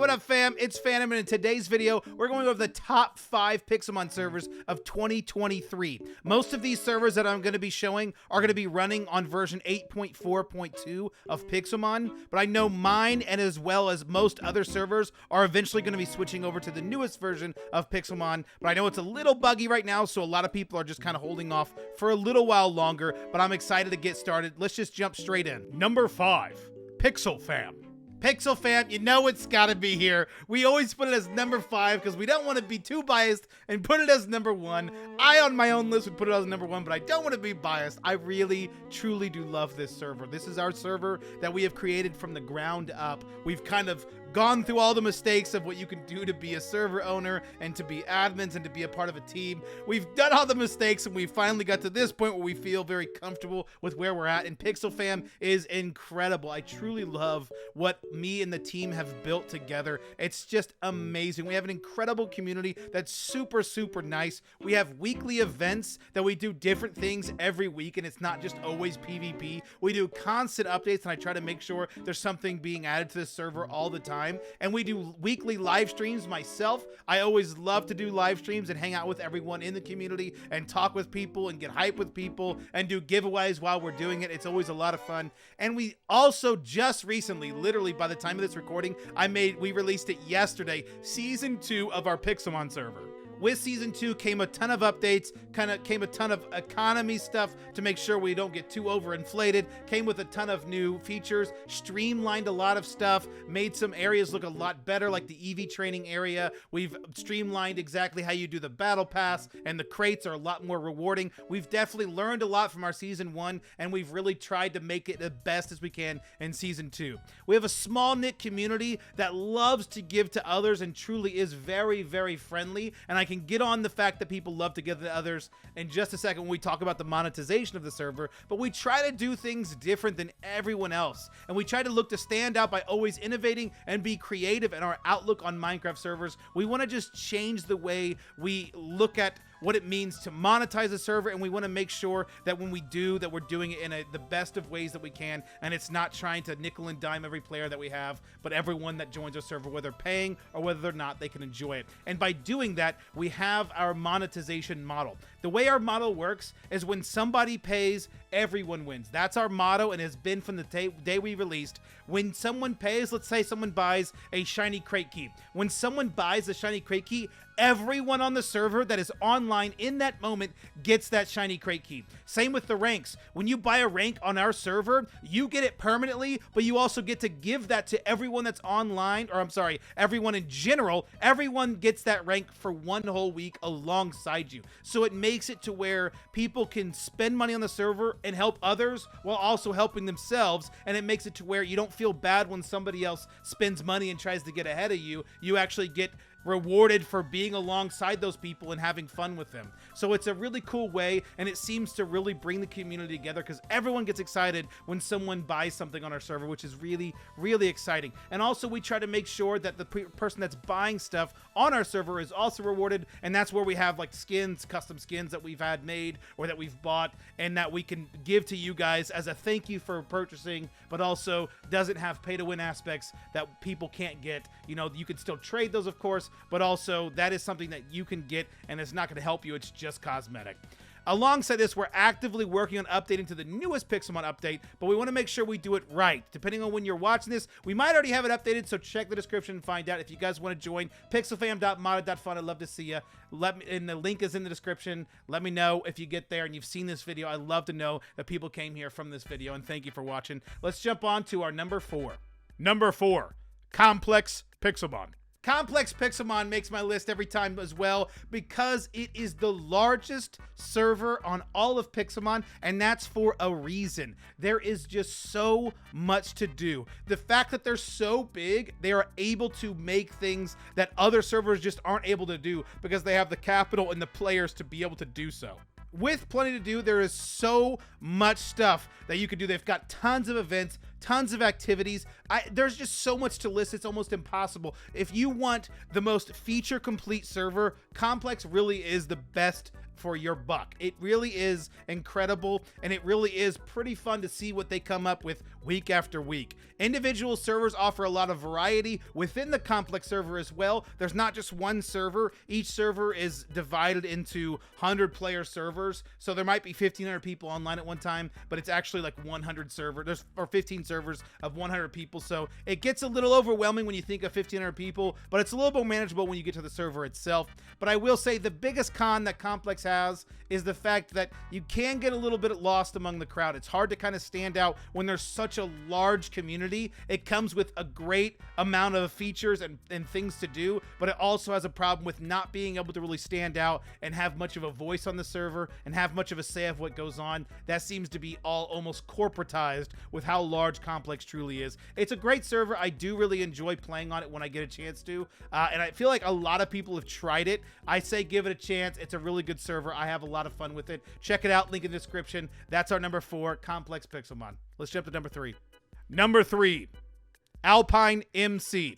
What up, fam? It's Phantom, and in today's video, we're going over the top 5 Pixelmon servers of 2023. Most of these servers that I'm going to be showing are going to be running on version 8.4.2 of Pixelmon, but I know mine, and as well as most other servers, are eventually going to be switching over to the newest version of Pixelmon, but I know it's a little buggy right now, so a lot of people are just kind of holding off for a little while longer, but I'm excited to get started. Let's just jump straight in. Number 5, PixelFam. PixelFam, you know it's gotta be here. We always put it as number 5 because we don't want to be too biased and put it as number 1. I, on my own list, would put it as number 1, but I don't want to be biased. I really, truly do love this server. This is our server that we have created from the ground up. We've kind of gone through all the mistakes of what you can do to be a server owner and to be admins and to be a part of a team. We've done all the mistakes and we finally got to this point where we feel very comfortable with where we're at, and PixelFam is incredible. I truly love what me and the team have built together. It's just amazing. We have an incredible community that's super, super nice. We have weekly events that we do different things every week, and it's not just always PvP. We do constant updates, and I try to make sure there's something being added to the server all the time. And we do weekly live streams myself. I always love to do live streams and hang out with everyone in the community and talk with people and get hype with people and do giveaways while we're doing it. It's always a lot of fun. And we also just recently, literally by the time of this recording, we released it yesterday, season 2 of our Pixelmon server. With season 2 came a ton of updates, came a ton of economy stuff to make sure we don't get too overinflated, came with a ton of new features, streamlined a lot of stuff, made some areas look a lot better, like the EV training area. We've streamlined exactly how you do the battle pass, and the crates are a lot more rewarding. We've definitely learned a lot from our season 1, and we've really tried to make it the best as we can in season 2. We have a small knit community that loves to give to others and truly is very, very friendly, and I can get on the fact that people love to give to others in just a second when we talk about the monetization of the server, but we try to do things different than everyone else, and we try to look to stand out by always innovating and be creative in our outlook on Minecraft servers. We want to just change the way we look at what it means to monetize a server, and we want to make sure that when we do, that we're doing it in the best of ways that we can, and it's not trying to nickel and dime every player that we have, but everyone that joins our server, whether paying or whether or not, they can enjoy it. And by doing that, we have our monetization model. The way our model works is when somebody pays, everyone wins. That's our motto, and has been from the day we released. When someone pays, let's say someone buys a shiny crate key. When someone buys a shiny crate key, everyone on the server that is online in that moment gets that shiny crate key. Same with the ranks. When you buy a rank on our server, you get it permanently, but you also get to give that to everyone that's online, or I'm sorry, everyone in general. Everyone gets that rank for one whole week alongside you. So it makes it to where people can spend money on the server and help others while also helping themselves, and it makes it to where you don't feel bad when somebody else spends money and tries to get ahead of you. You actually get rewarded for being alongside those people and having fun with them. So it's a really cool way, and it seems to really bring the community together because everyone gets excited when someone buys something on our server, which is really, really exciting. And also we try to make sure that the person that's buying stuff on our server is also rewarded, and that's where we have like skins, custom skins that we've had made or that we've bought and that we can give to you guys as a thank you for purchasing, but also doesn't have pay to win aspects that people can't get. You know, you can still trade those, of course, but also that is something that you can get, and it's not going to help you. It's just cosmetic. Alongside this, we're actively working on updating to the newest Pixelmon update, but we want to make sure we do it right. Depending on when you're watching this, we might already have it updated, so check the description and find out. If you guys want to join pixelfam.modded.fun, I'd love to see you. And the link is in the description. Let me know if you get there and you've seen this video. I'd love to know that people came here from this video, and thank you for watching. Let's jump on to our number 4. Number 4, Complex Pixelmon. Complex Pixelmon makes my list every time as well because it is the largest server on all of Pixelmon, and that's for a reason. There is just so much to do. The fact that they're so big, they are able to make things that other servers just aren't able to do because they have the capital and the players to be able to do so. With plenty to do, there is so much stuff that you can do. They've got tons of events, tons of activities. There's just so much to list, it's almost impossible. If you want the most feature complete server, Complex really is the best for your buck. It really is incredible, and it really is pretty fun to see what they come up with week after week. Individual servers offer a lot of variety within the complex server as well. There's not just one server. Each server is divided into 100-player servers, so there might be 1,500 people online at one time, but it's actually like 100 servers, or 15 servers of 100 people, so it gets a little overwhelming when you think of 1,500 people, but it's a little bit manageable when you get to the server itself. But I will say the biggest con that Complex has is the fact that you can get a little bit lost among the crowd. It's hard to kind of stand out when there's such a large community. It comes with a great amount of features and things to do, but it also has a problem with not being able to really stand out and have much of a voice on the server and have much of a say of what goes on. That seems to be all almost corporatized with how large Complex truly is. It's a great server. I do really enjoy playing on it when I get a chance to, and I feel like a lot of people have tried it. I say give it a chance. It's a really good server. I have a lot of fun with it. Check it out, link in the description. That's our number 4, Complex Pixelmon. Let's jump to number 3. Number 3, Alpine MC.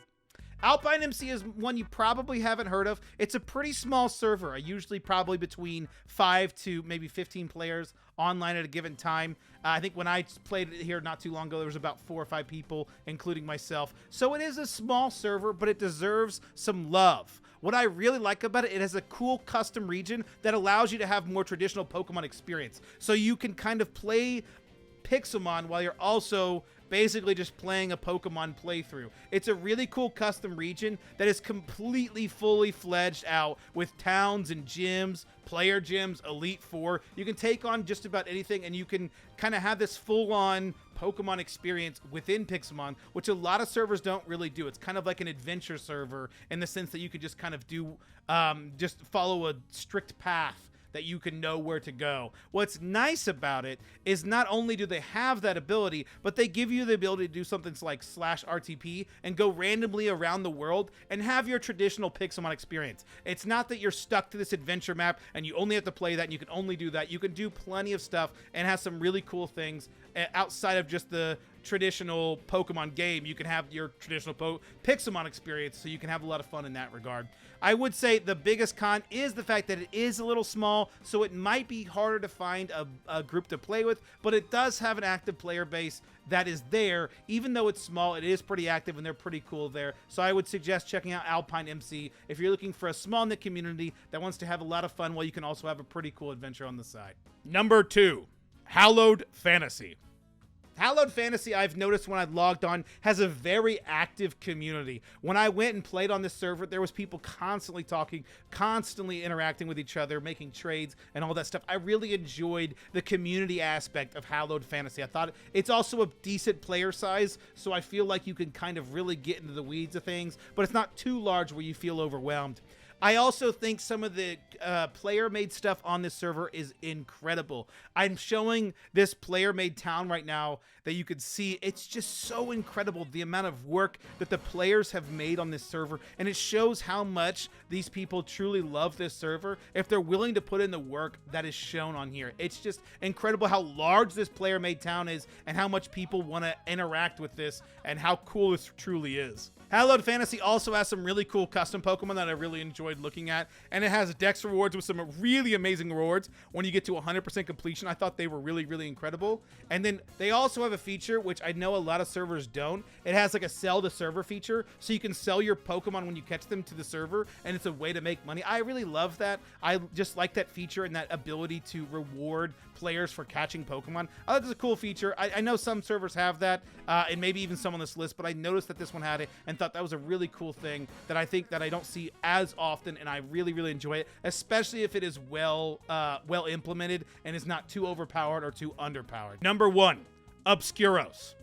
Alpine MC is one you probably haven't heard of. It's a pretty small server, usually probably between 5 to maybe 15 players online at a given time. I think when I played it here not too long ago, there was about 4 or 5 people, including myself. So it is a small server, but it deserves some love. What I really like about it, it has a cool custom region that allows you to have more traditional Pokemon experience. So you can kind of play Pixelmon while you're also basically just playing a Pokemon playthrough. It's a really cool custom region that is completely fully fledged out with towns and gyms, player gyms, Elite Four. You can take on just about anything, and you can kind of have this full-on Pokemon experience within Pixelmon, which a lot of servers don't really do. It's kind of like an adventure server in the sense that you could just kind of do, just follow a strict path that you can know where to go. What's nice about it is not only do they have that ability, but they give you the ability to do something like /RTP and go randomly around the world and have your traditional Pixelmon experience. It's not that you're stuck to this adventure map and you only have to play that and you can only do that. You can do plenty of stuff and have some really cool things outside of just the traditional Pokemon game. You can have your traditional Pixelmon experience, so you can have a lot of fun in that regard. I would say the biggest con is the fact that it is a little small, so it might be harder to find a group to play with, but it does have an active player base that is there. Even though it's small, it is pretty active and they're pretty cool there. So I would suggest checking out Alpine MC if you're looking for a small knit community that wants to have a lot of fun while you can also have a pretty cool adventure on the side. Number 2, Hallowed Fantasy. Hallowed Fantasy, I've noticed when I logged on, has a very active community. When I went and played on this server, there was people constantly talking, constantly interacting with each other, making trades and all that stuff. I really enjoyed the community aspect of Hallowed Fantasy. I thought it's also a decent player size, so I feel like you can kind of really get into the weeds of things, but it's not too large where you feel overwhelmed. I also think some of the player-made stuff on this server is incredible. I'm showing this player-made town right now that you could see. It's just so incredible, the amount of work that the players have made on this server, and it shows how much these people truly love this server if they're willing to put in the work that is shown on here. It's just incredible how large this player-made town is and how much people want to interact with this and how cool this truly is. Hallowed Fantasy also has some really cool custom Pokemon that I really enjoyed looking at, and it has Dex rewards with some really amazing rewards when you get to 100% completion. I thought they were really, really incredible. And then they also have a feature, which I know a lot of servers don't. It has like a sell to server feature, so you can sell your Pokemon when you catch them to the server, and it's a way to make money. I really love that. I just like that feature and that ability to reward players for catching Pokemon. I thought it was a cool feature. I know some servers have that, and maybe even some on this list, but I noticed that this one had it and thought that was a really cool thing that I think that I don't see as often, and I really, really enjoy it, especially if it is well implemented and is not too overpowered or too underpowered. Number 1, Obscuros.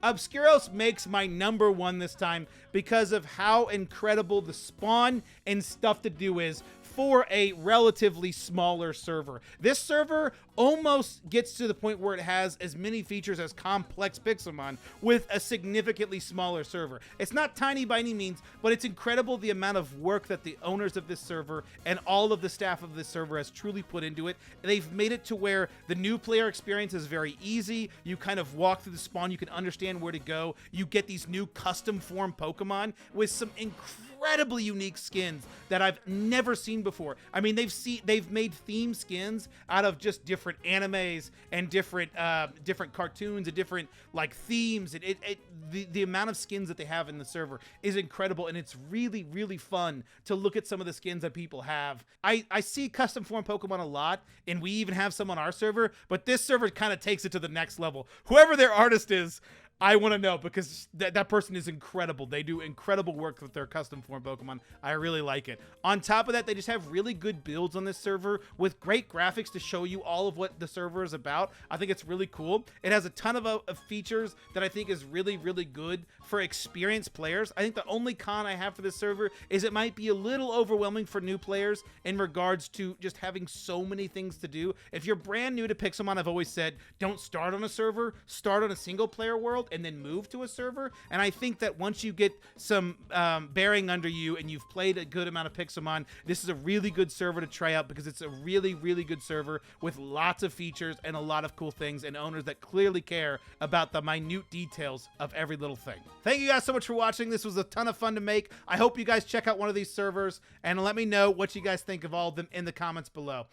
Obscuros makes my number 1 this time because of how incredible the spawn and stuff to do is for a relatively smaller server. This server almost gets to the point where it has as many features as Complex Pixelmon with a significantly smaller server. It's not tiny by any means, but it's incredible the amount of work that the owners of this server and all of the staff of this server has truly put into it. They've made it to where the new player experience is very easy. You kind of walk through the spawn, you can understand where to go. You get these new custom form Pokemon with some incredible incredibly unique skins that I've never seen before. I mean, they've made theme skins out of just different animes and different cartoons and different like themes, and the amount of skins that they have in the server is incredible, and it's really fun to look at some of the skins that people have. I see custom form Pokemon a lot, and we even have some on our server, but this server kind of takes it to the next level. Whoever their artist is, I want to know, because that person is incredible. They do incredible work with their custom form Pokemon. I really like it. On top of that, they just have really good builds on this server with great graphics to show you all of what the server is about. I think it's really cool. It has a ton of features that I think is really good for experienced players. I think the only con I have for this server is it might be a little overwhelming for new players in regards to just having so many things to do. If you're brand new to Pixelmon, I've always said, don't start on a server, start on a single player world, and then move to a server. And I think that once you get some bearing under you and you've played a good amount of Pixelmon, this is a really good server to try out, because it's a really good server with lots of features and a lot of cool things, and owners that clearly care about the minute details of every little thing. Thank you guys so much for watching. This was a ton of fun to make. I hope you guys check out one of these servers and let me know what you guys think of all of them in the comments below.